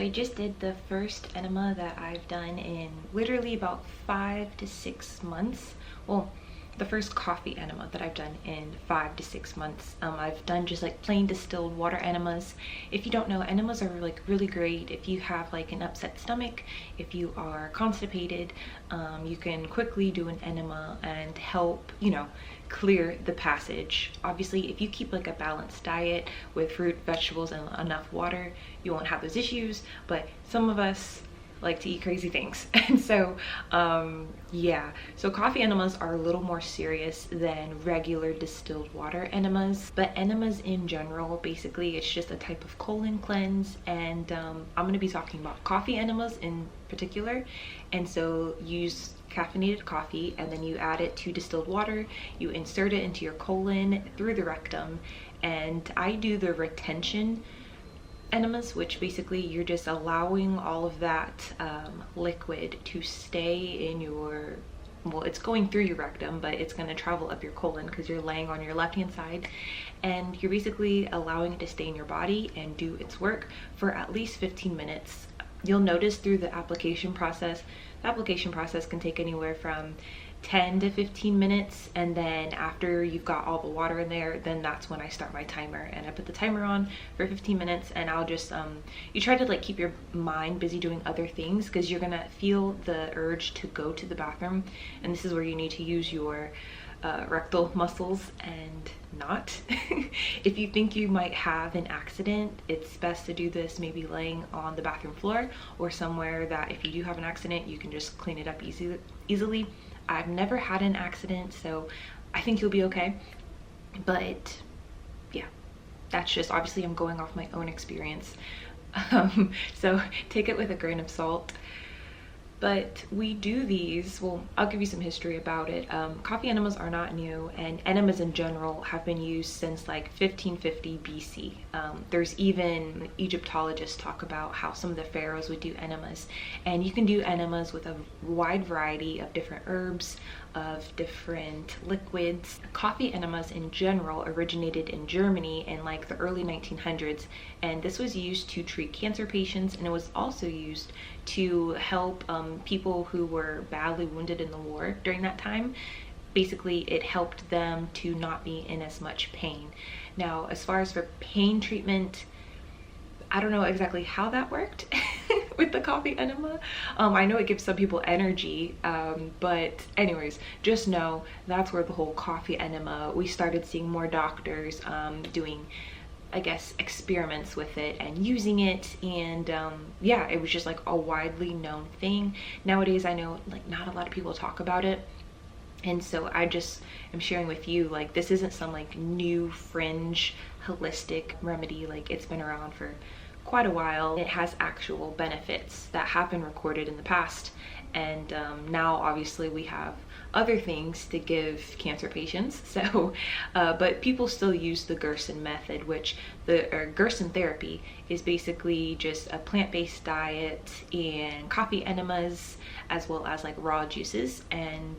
I just did the first enema that I've done in literally about 5 to 6 months. Well, the first coffee enema that I've done in 5 to 6 months. I've done just like plain distilled water enemas. If you don't know, enemas are like really great if you have like an upset stomach, if you are constipated. You can quickly do an enema and help, you know, clear the passage. Obviously, if you keep like a balanced diet with fruit, vegetables, and enough water, you won't have those issues. But some of us like to eat crazy things. And so yeah, so coffee enemas are a little more serious than regular distilled water enemas. But enemas in general, basically it's just a type of colon cleanse, and I'm going to be talking about coffee enemas in particular. And so you use caffeinated coffee, and then you add it to distilled water, you insert it into your colon through the rectum, and I do the retention enemas, which basically you're just allowing all of that liquid to stay in your, well, it's going through your rectum, but it's going to travel up your colon because you're laying on your left hand side, and you're basically allowing it to stay in your body and do its work for at least 15 minutes. You'll notice through the application process, the application process can take anywhere from 10 to 15 minutes, and then after you've got all the water in there, then that's when I start my timer, and I put the timer on for 15 minutes, and I'll just you try to like keep your mind busy doing other things, because you're gonna feel the urge to go to the bathroom, and this is where you need to use your rectal muscles and not. If you think you might have an accident, it's best to do this maybe laying on the bathroom floor or somewhere that if you do have an accident, you can just clean it up easily. I've never had an accident, so I think you'll be okay. But yeah, that's just, obviously I'm going off my own experience. So take it with a grain of salt. But we do these, well, I'll give you some history about it. Coffee enemas are not new, and enemas in general have been used since like 1550 BC. There's even Egyptologists talk about how some of the pharaohs would do enemas, and you can do enemas with a wide variety of different herbs, of different liquids. Coffee enemas in general originated in Germany in like the early 1900s, and this was used to treat cancer patients, and it was also used to help people who were badly wounded in the war during that time. Basically, it helped them to not be in as much pain. Now, as far as for pain treatment, I don't know exactly how that worked with the coffee enema. I know it gives some people energy, but anyways, just know that's where the whole coffee enema, we started seeing more doctors doing, I guess, experiments with it and using it, and yeah, it was just like a widely known thing. Nowadays, I know like not a lot of people talk about it, and so I just am sharing with you, like, this isn't some like new fringe holistic remedy. Like, it's been around for quite a while. It has actual benefits that have been recorded in the past, and now obviously we have other things to give cancer patients. So but people still use the Gerson method, which the Gerson therapy is basically just a plant-based diet and coffee enemas, as well as like raw juices, and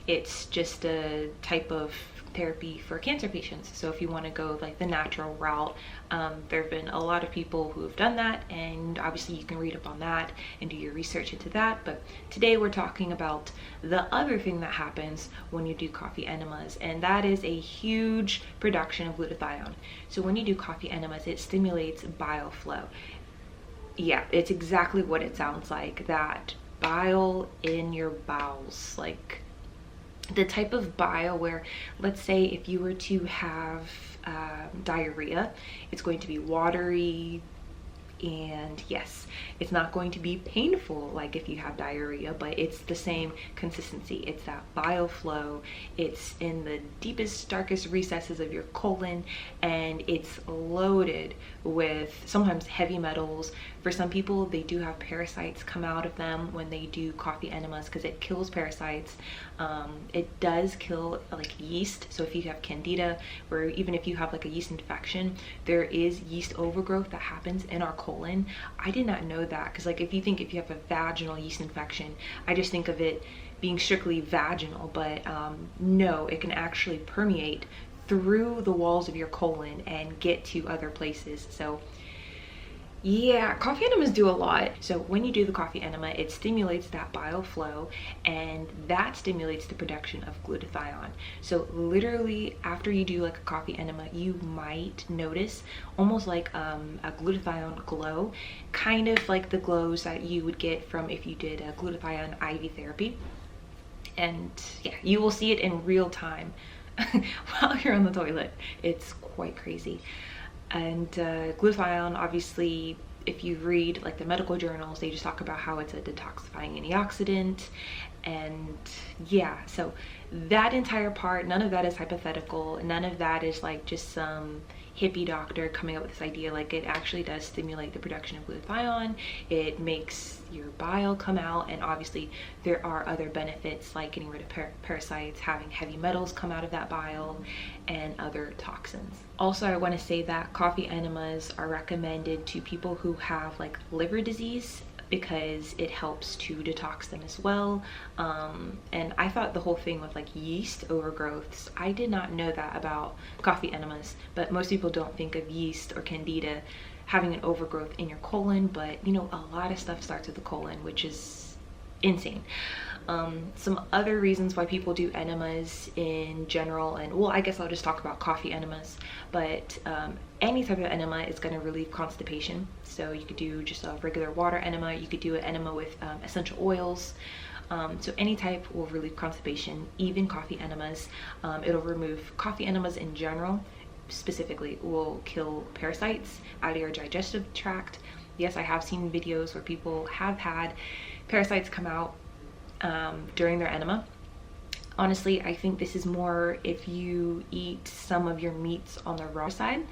it's just a type of therapy for cancer patients. So if you want to go like the natural route, there have been a lot of people who have done that, and obviously you can read up on that and do your research into that. But today we're talking about the other thing that happens when you do coffee enemas, and that is a huge production of glutathione. So when you do coffee enemas, it stimulates bile flow. Yeah, it's exactly what it sounds like, that bile in your bowels, like the type of bile where, let's say if you were to have diarrhea, it's going to be watery, and yes, it's not going to be painful like if you have diarrhea, but it's the same consistency. It's that bile flow. It's in the deepest, darkest recesses of your colon, and it's loaded with sometimes heavy metals. For some people, they do have parasites come out of them when they do coffee enemas, because it kills parasites. It does kill like yeast. So if you have candida, or even if you have like a yeast infection, there is yeast overgrowth that happens in our colon. I did not know that, because like if you have a vaginal yeast infection, I just think of it being strictly vaginal, but no, it can actually permeate through the walls of your colon and get to other places. So Yeah, coffee enemas do a lot. So when you do the coffee enema, it stimulates that bile flow, and that stimulates the production of glutathione. So literally after you do like a coffee enema, you might notice almost like a glutathione glow, kind of like the glows that you would get from if you did a glutathione IV therapy. And yeah, you will see it in real time while you're on the toilet. It's quite crazy. And glutathione, obviously, if you read like the medical journals, they just talk about how it's a detoxifying antioxidant. And yeah, so that entire part, none of that is hypothetical. None of that is like just some hippie doctor coming up with this idea. Like, it actually does stimulate the production of glutathione. It makes your bile come out, and obviously there are other benefits like getting rid of parasites, having heavy metals come out of that bile, and other toxins. Also, I want to say that coffee enemas are recommended to people who have like liver disease, because it helps to detox them as well. And I thought the whole thing with like yeast overgrowths, I did not know that about coffee enemas, but most people don't think of yeast or candida having an overgrowth in your colon, but you know, a lot of stuff starts with the colon, which is insane. Some other reasons why people do enemas in general, and well, I guess I'll just talk about coffee enemas, but any type of enema is going to relieve constipation. So you could do just a regular water enema, you could do an enema with essential oils. So any type will relieve constipation, even coffee enemas. It'll remove coffee enemas in general, specifically will kill parasites out of your digestive tract. Yes, I have seen videos where people have had parasites come out during their enema. Honestly, I think this is more if you eat some of your meats on the raw side,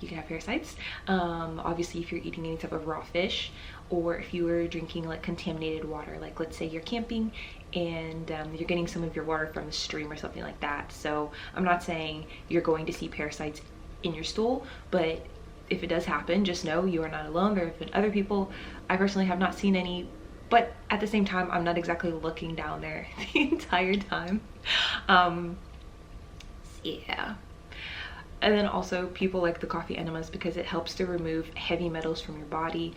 you can have parasites. Obviously, if you're eating any type of raw fish, or if you were drinking like contaminated water, like let's say you're camping and you're getting some of your water from the stream or something like that. So I'm not saying you're going to see parasites in your stool, but if it does happen, just know you are not alone. There have been other people. I personally have not seen any, but at the same time, I'm not exactly looking down there the entire time. Yeah. And then also people like the coffee enemas because it helps to remove heavy metals from your body.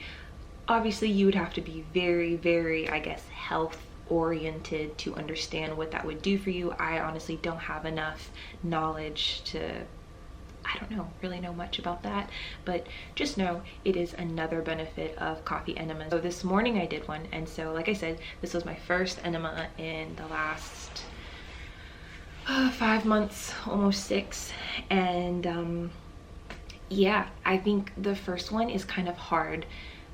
Obviously, you would have to be very, very, I guess, health oriented to understand what that would do for you. I honestly don't have enough knowledge to, I don't know, really know much about that, but just know it is another benefit of coffee enemas. So this morning I did one, and so like I said, this was my first enema in the last 5 months, almost 6, and yeah, I think the first one is kind of hard.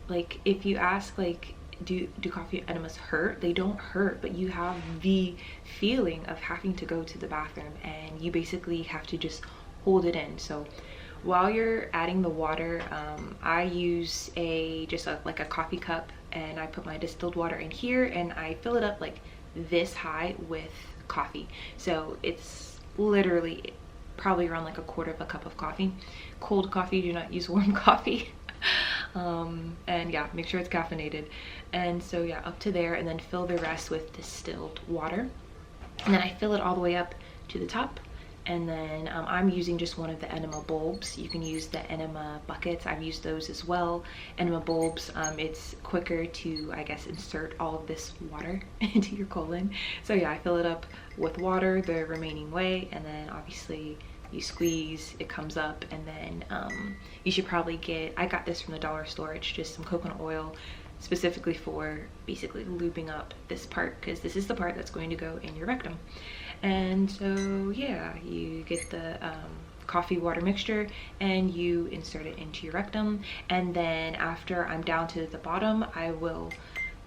Like, if you ask like, do coffee enemas hurt? They don't hurt, but you have the feeling of having to go to the bathroom, and you basically have to just hold it in. So while you're adding the water, I use like a coffee cup, and I put my distilled water in here, and I fill it up like this high with coffee. So it's literally probably around like 1/4 cup of coffee. Cold coffee, do not use warm coffee. And yeah, make sure it's caffeinated. And so yeah, up to there, and then fill the rest with distilled water, and then I fill it all the way up to the top. And then I'm using just one of the enema bulbs. You can use the enema buckets. I've used those as well. Enema bulbs, it's quicker to, I guess, insert all of this water into your colon. So yeah, I fill it up with water the remaining way, and then obviously you squeeze, it comes up, and then you should probably get, I got this from the dollar store, it's just some coconut oil specifically for basically lubing up this part, because this is the part that's going to go in your rectum. And so yeah, you get the coffee water mixture and you insert it into your rectum, and then after I'm down to the bottom, I will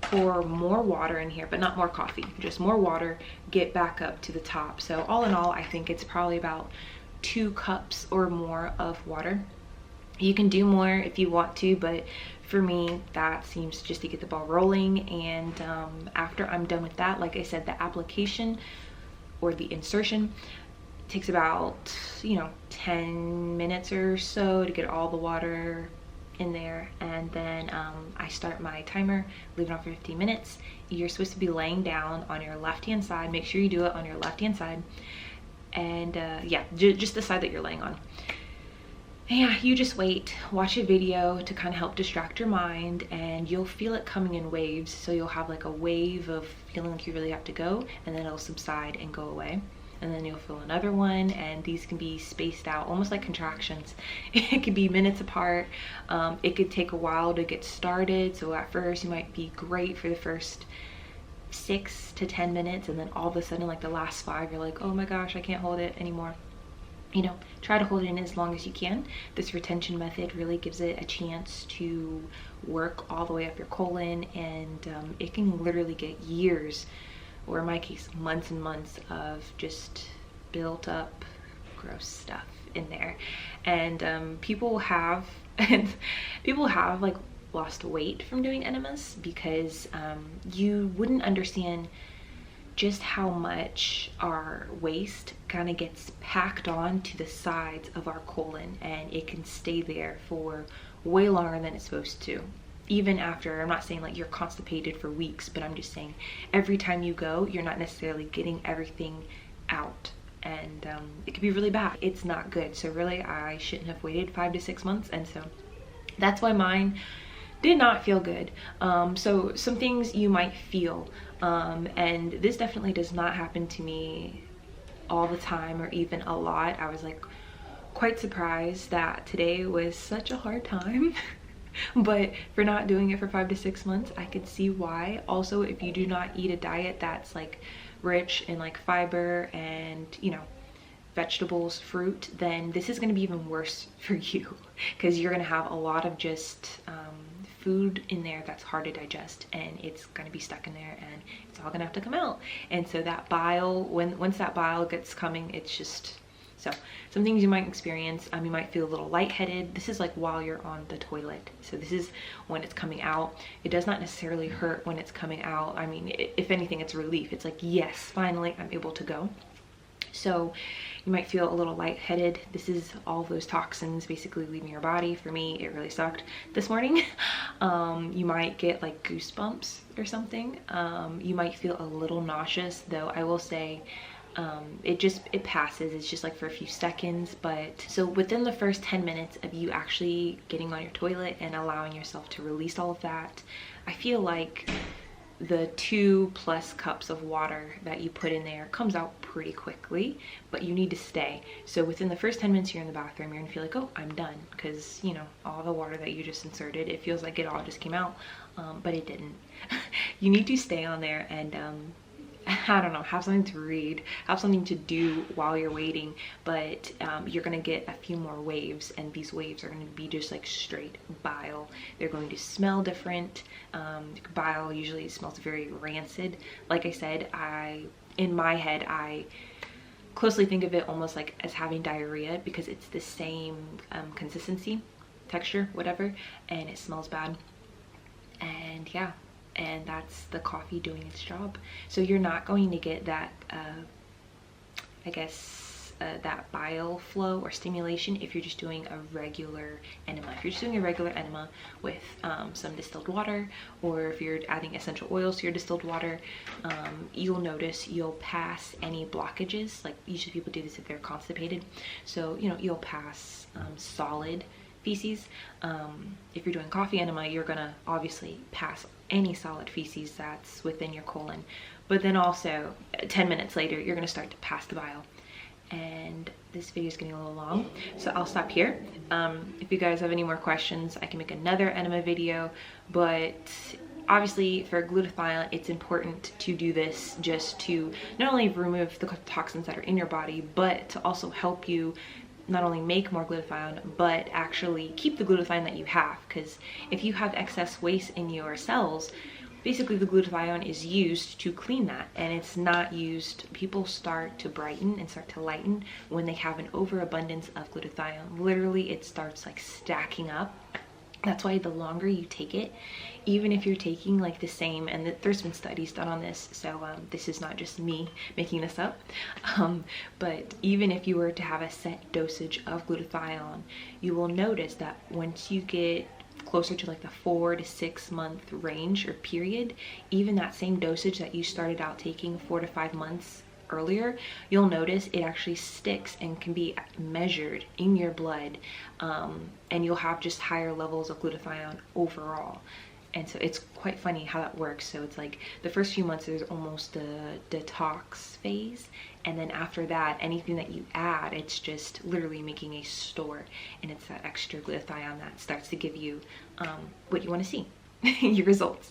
pour more water in here, but not more coffee, just more water, get back up to the top. So all in all, I think it's probably about 2 cups or more of water. You can do more if you want to, but for me, that seems just to get the ball rolling. And after I'm done with that, like I said, the application or the insertion takes about, you know, 10 minutes or so to get all the water in there. And then I start my timer, leave it on for 15 minutes. You're supposed to be laying down on your left hand side. Make sure you do it on your left hand side, and yeah, just the side that you're laying on. Yeah, you just wait, watch a video to kind of help distract your mind, and you'll feel it coming in waves. So you'll have like a wave of feeling like you really have to go, and then it'll subside and go away. And then you'll feel another one, and these can be spaced out almost like contractions. It could be minutes apart. It could take a while to get started. So at first you might be great for the first 6 to 10 minutes, and then all of a sudden, like the last 5, you're like, oh my gosh, I can't hold it anymore. You know, try to hold it in as long as you can. This retention method really gives it a chance to work all the way up your colon, and it can literally get years, or in my case, months and months of just built up gross stuff in there. And people have like lost weight from doing enemas because you wouldn't understand just how much our waste kind of gets packed on to the sides of our colon, and it can stay there for way longer than it's supposed to. Even after, I'm not saying like you're constipated for weeks, but I'm just saying every time you go, you're not necessarily getting everything out, and it could be really bad. It's not good. So really, I shouldn't have waited 5 to 6 months, and so that's why mine did not feel good. So some things you might feel, and this definitely does not happen to me all the time or even a lot. I was like quite surprised that today was such a hard time. But for not doing it for 5 to 6 months, I could see why. Also, if you do not eat a diet that's like rich in like fiber and, you know, vegetables, fruit, then this is going to be even worse for you, because you're going to have a lot of just food in there that's hard to digest, and it's going to be stuck in there, and it's all going to have to come out. And so that bile, once that bile gets coming, it's just, so some things you might experience, you might feel a little lightheaded. This is like while you're on the toilet. So this is when it's coming out. It does not necessarily hurt when it's coming out. I mean, if anything, it's relief. It's like, yes, finally I'm able to go. So you might feel a little lightheaded. This is all those toxins basically leaving your body. For me, it really sucked this morning. You might get like goosebumps or something. You might feel a little nauseous, though I will say it passes. It's just like for a few seconds. But so within the first 10 minutes of you actually getting on your toilet and allowing yourself to release all of that, I feel like the 2+ cups of water that you put in there comes out pretty quickly, but you need to stay. So within the first 10 minutes you're in the bathroom, you're gonna feel like, oh, I'm done, because you know, all the water that you just inserted, it feels like it all just came out, but it didn't. You need to stay on there and I don't know, have something to read, have something to do while you're waiting, but you're gonna get a few more waves, and these waves are gonna be just like straight bile. They're going to smell different. Bile usually smells very rancid. Like I said, in my head, I closely think of it almost like as having diarrhea, because it's the same consistency, texture, whatever, and it smells bad. And yeah, and that's the coffee doing its job. So you're not going to get that I guess that bile flow or stimulation if you're just doing a regular enema. If you're just doing a regular enema with some distilled water, or if you're adding essential oils to your distilled water, you'll notice you'll pass any blockages. Like usually people do this if they're constipated, so you know, you'll pass solid feces. If you're doing coffee enema, you're gonna obviously pass any solid feces that's within your colon, but then also 10 minutes later you're gonna start to pass the bile. And this video is getting a little long, so I'll stop here. If you guys have any more questions, I can make another enema video, but obviously for glutathione, it's important to do this just to not only remove the toxins that are in your body, but to also help you not only make more glutathione, but actually keep the glutathione that you have. Because if you have excess waste in your cells, basically the glutathione is used to clean that, and it's not used. People start to brighten and start to lighten when they have an overabundance of glutathione. Literally, it starts like stacking up. That's why the longer you take it, even if you're taking like the same, and there's been studies done on this, so this is not just me making this up, but even if you were to have a set dosage of glutathione, you will notice that once you get closer to like the 4 to 6 month range or period, even that same dosage that you started out taking 4 to 5 months earlier, you'll notice it actually sticks and can be measured in your blood, and you'll have just higher levels of glutathione overall. And so it's quite funny how that works. So it's like the first few months there's almost a detox phase, and then after that, anything that you add, it's just literally making a store, and it's that extra glutathione that starts to give you what you want to see, your results.